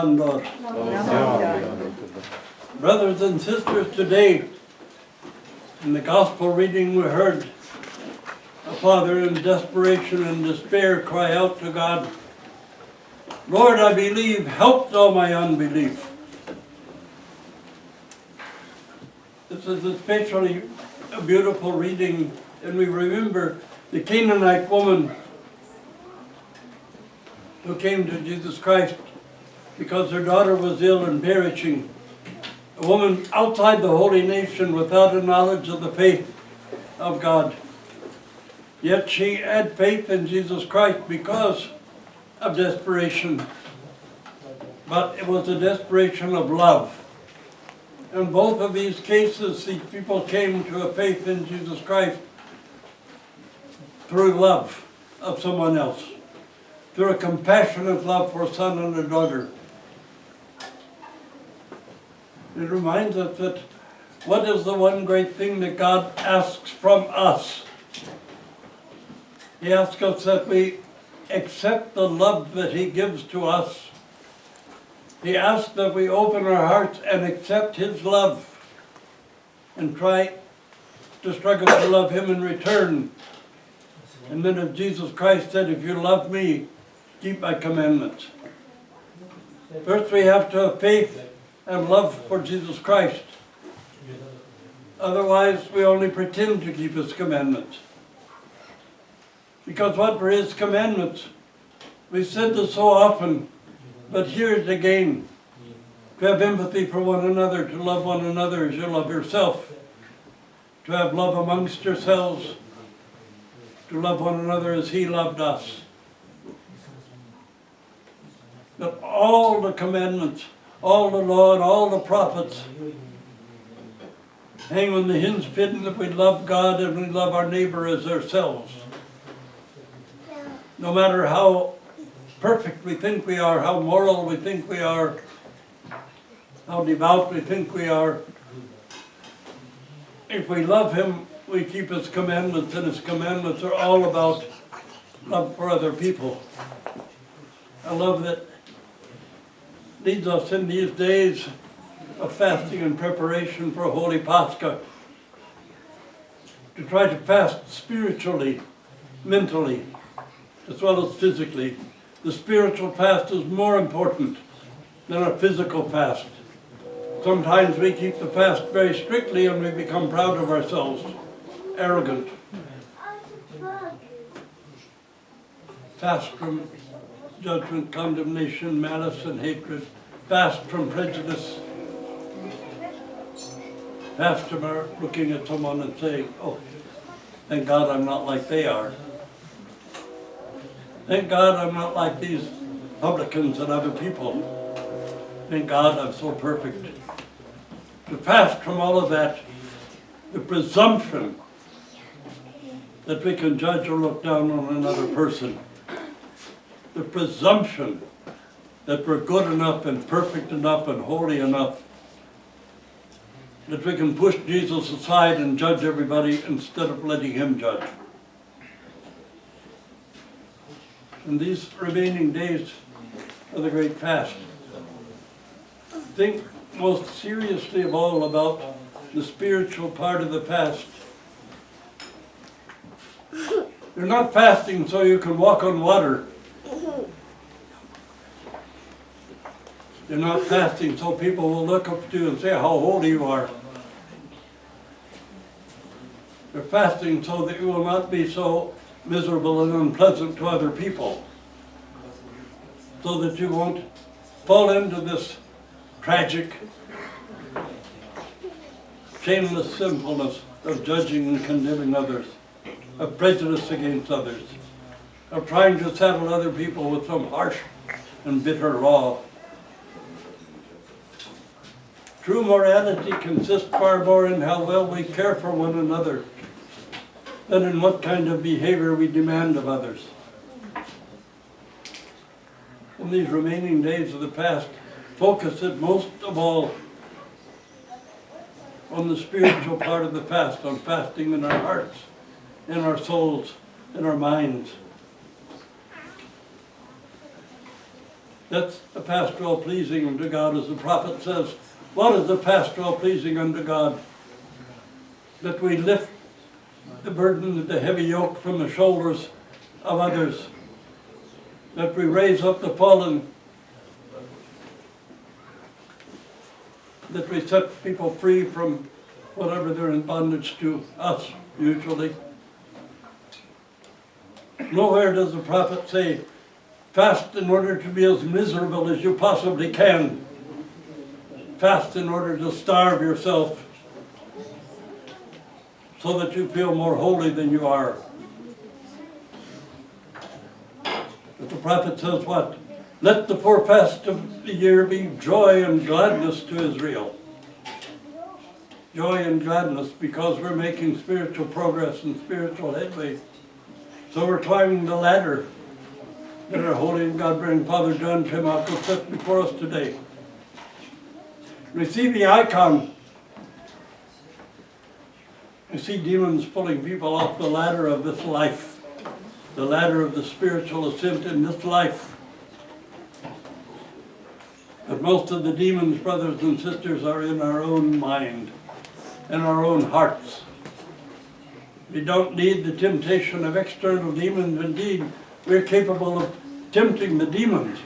Lord. Brothers and sisters, today in the gospel reading we heard a father in desperation and despair cry out to God, Lord, I believe, help thou my unbelief. This is especially a beautiful reading, and we remember the Canaanite woman who came to Jesus Christ because her daughter was ill and perishing. A woman outside the holy nation without a knowledge of the faith of God. Yet she had faith in Jesus Christ because of desperation. But it was a desperation of love. In both of these cases, these people came to a faith in Jesus Christ through love of someone else, through a compassionate love for a son and a daughter. It reminds us that what is the one great thing that God asks from us? He asks us that we accept the love that He gives to us. He asks that we open our hearts and accept His love and try to struggle to love Him in return. And then as Jesus Christ said, if you love me, keep my commandments. First we have to have faith and love for Jesus Christ. Otherwise, we only pretend to keep His commandments. Because what were His commandments? We've said this so often, but here it again. To have empathy for one another, to love one another as you love yourself. To have love amongst yourselves. To love one another as He loved us. That all the commandments, all the law and all the prophets hang on the hinge pin that we love God and we love our neighbor as ourselves. No matter how perfect we think we are, how moral we think we are, how devout we think we are, if we love Him, we keep His commandments, and His commandments are all about love for other people. A love that leads us in these days of fasting and preparation for Holy Pascha to try to fast spiritually, mentally, as well as physically. The spiritual fast is more important than a physical fast. Sometimes we keep the fast very strictly and we become proud of ourselves, arrogant. Fast from judgment, condemnation, malice, and hatred. Fast from prejudice. Fast from looking at someone and saying, oh, thank God I'm not like they are. Thank God I'm not like these publicans and other people. Thank God I'm so perfect. To fast from all of that, the presumption that we can judge or look down on another person. The presumption that we're good enough and perfect enough and holy enough that we can push Jesus aside and judge everybody instead of letting Him judge. In these remaining days of the Great Fast, think most seriously of all about the spiritual part of the fast. You're not fasting so you can walk on water. You're not fasting so people will look up to you and say how holy you are. You're fasting so that you will not be so miserable and unpleasant to other people. So that you won't fall into this tragic, shameless sinfulness of judging and condemning others, of prejudice against others, of trying to saddle other people with some harsh and bitter law. True morality consists far more in how well we care for one another than in what kind of behavior we demand of others. In these remaining days of the fast, focus it most of all on the spiritual part of the fast, on fasting in our hearts, in our souls, in our minds. That's the pastoral pleasing unto God, as the prophet says. What is the pastoral pleasing unto God? That we lift the burden of the heavy yoke from the shoulders of others. That we raise up the fallen. That we set people free from whatever they're in bondage to, us usually. Nowhere does the prophet say, fast in order to be as miserable as you possibly can. Fast in order to starve yourself so that you feel more holy than you are. But the prophet says what? Let the forecast of the year be joy and gladness to Israel. Joy and gladness because we're making spiritual progress and spiritual headway. So we're climbing the ladder that our holy and God-bearing Father John Timothy set before us today. We see the icon. We see demons pulling people off the ladder of this life, the ladder of the spiritual ascent in this life. But most of the demons, brothers and sisters, are in our own mind, in our own hearts. We don't need the temptation of external demons. Indeed, we're capable of tempting the demons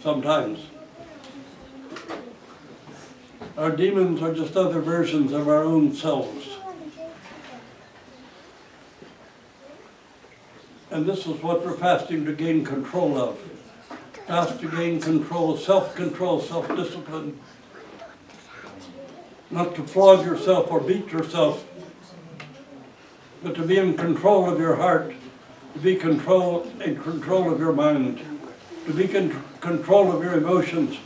sometimes. Our demons are just other versions of our own selves. And this is what we're fasting to gain control of. Fast to gain control, self-control, self-discipline. Not to flog yourself or beat yourself, but to be in control of your heart, to be in control of your mind, to be in control of your emotions.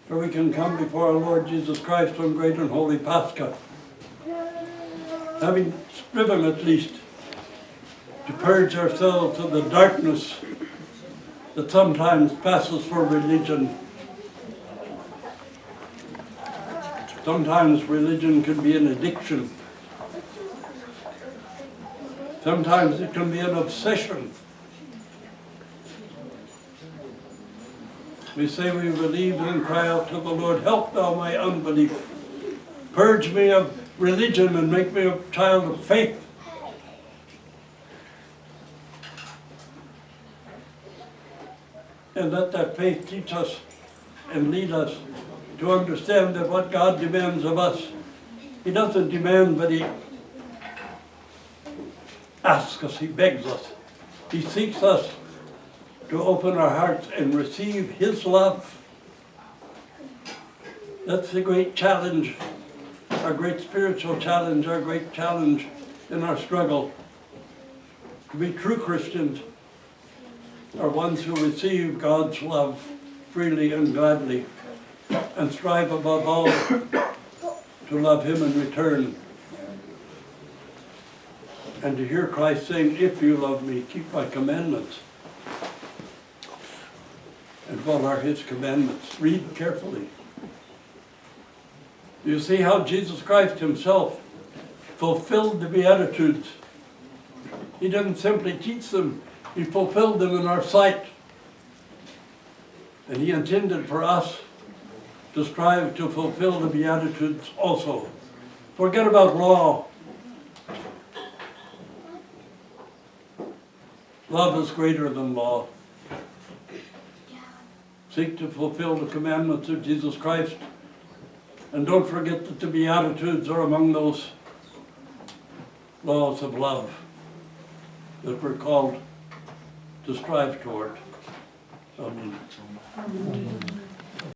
So we can come before our Lord Jesus Christ on great and holy Pascha, having striven at least to purge ourselves of the darkness that sometimes passes for religion. Sometimes religion can be an addiction. Sometimes it can be an obsession. We say we believe and cry out to the Lord, help thou my unbelief. Purge me of religion and make me a child of faith. And let that faith teach us and lead us to understand that what God demands of us, He doesn't demand, but He asks us, He begs us. He seeks us to open our hearts and receive His love. That's the great challenge, our great spiritual challenge, our great challenge in our struggle. To be true Christians are ones who receive God's love freely and gladly and strive above all to love Him in return. And to hear Christ saying, if you love me, keep my commandments. And what are His commandments? Read carefully. You see how Jesus Christ Himself fulfilled the Beatitudes. He didn't simply teach them, He fulfilled them in our sight. And He intended for us to strive to fulfill the Beatitudes also. Forget about law. Love is greater than law. Seek to fulfill the commandments of Jesus Christ. And don't forget that the Beatitudes are among those laws of love that we're called to strive toward. Amen.